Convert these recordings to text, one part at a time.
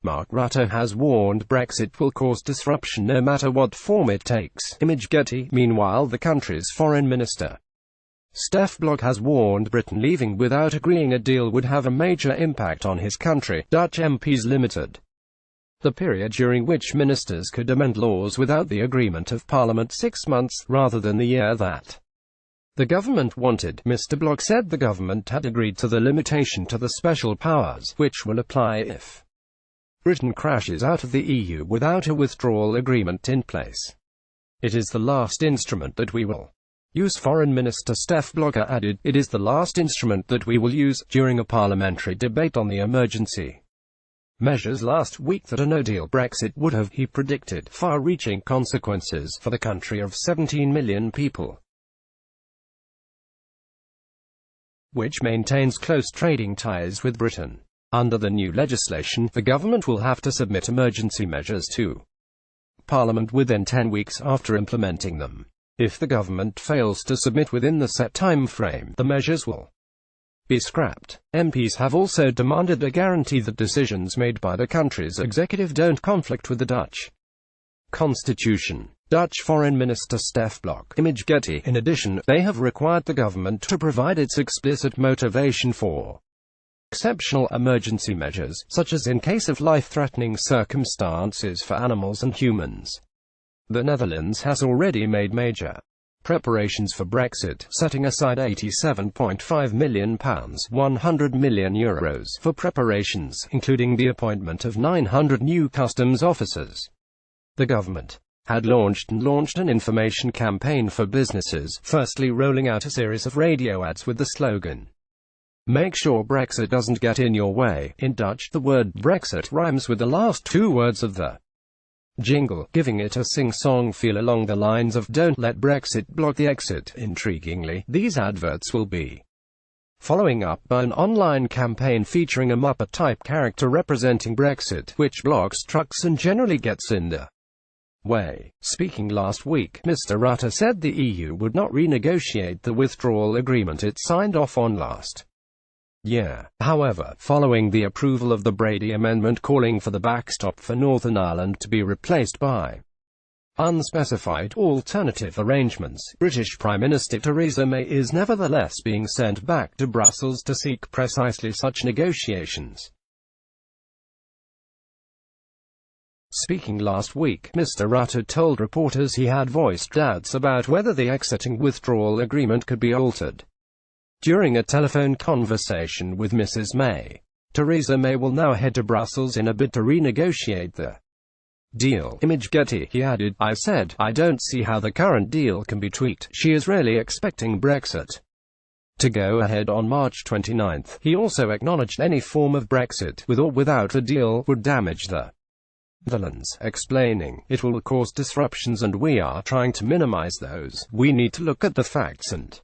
Mark Rutte has warned Brexit will cause disruption no matter what form it takes. Image Getty. Meanwhile, the country's Foreign Minister Stef Blok has warned Britain leaving without agreeing a deal would have a major impact on his country. Dutch MPs Limited. The period during which ministers could amend laws without the agreement of Parliament 6 months, rather than the year that the government wanted. Mr Blok said the government had agreed to the limitation to the special powers, which will apply if Britain crashes out of the EU without a withdrawal agreement in place. It is the last instrument that we will use. Foreign Minister Stef BlokHe added, it is the last instrument that we will use, during a parliamentary debate on the emergency measures last week, that a no-deal Brexit would have, he predicted, far-reaching consequences for the country of 17 million people, which maintains close trading ties with Britain. Under the new legislation, the government will have to submit emergency measures to Parliament within 10 weeks after implementing them. If the government fails to submit within the set time frame, the measures will be scrapped. MPs have also demanded a guarantee that decisions made by the country's executive don't conflict with the Dutch Constitution. Dutch Foreign Minister Stef Blok. Image Getty. In addition, they have required the government to provide its explicit motivation for exceptional emergency measures, such as in case of life-threatening circumstances for animals and humans. The Netherlands has already made major preparations for Brexit, setting aside £87.5 million €100 million for preparations, including the appointment of 900 new customs officers. The government had launched an information campaign for businesses, firstly rolling out a series of radio ads with the slogan, "Make sure Brexit doesn't get in your way." In Dutch, the word Brexit rhymes with the last two words of the jingle, giving it a sing-song feel along the lines of "Don't let Brexit block the exit." Intriguingly, these adverts will be following up by an online campaign featuring a Muppet-type character representing Brexit, which blocks trucks and generally gets in the way. Speaking last week, Mr Rutte said the EU would not renegotiate the withdrawal agreement it signed off on last year. However, following the approval of the Brady Amendment calling for the backstop for Northern Ireland to be replaced by unspecified alternative arrangements, British Prime Minister Theresa May is nevertheless being sent back to Brussels to seek precisely such negotiations. Speaking last week, Mr Rutte told reporters he had voiced doubts about whether the exiting withdrawal agreement could be altered. During a telephone conversation with Mrs May, Theresa May will now head to Brussels in a bid to renegotiate the deal. Image Getty. He added, "I said, I don't see how the current deal can be tweaked." She is really expecting Brexit to go ahead on March 29. He also acknowledged any form of Brexit, with or without a deal, would damage the Netherlands, explaining, "It will cause disruptions and we are trying to minimize those. We need to look at the facts and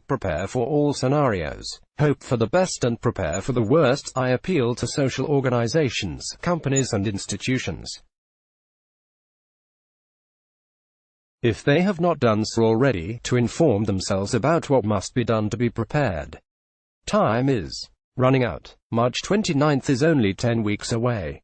prepare for all scenarios, hope for the best and prepare for the worst." I appeal to social organizations, companies and institutions, if they have not done so already, to inform themselves about what must be done to be prepared. Time is running out. March 29 is only 10 weeks away.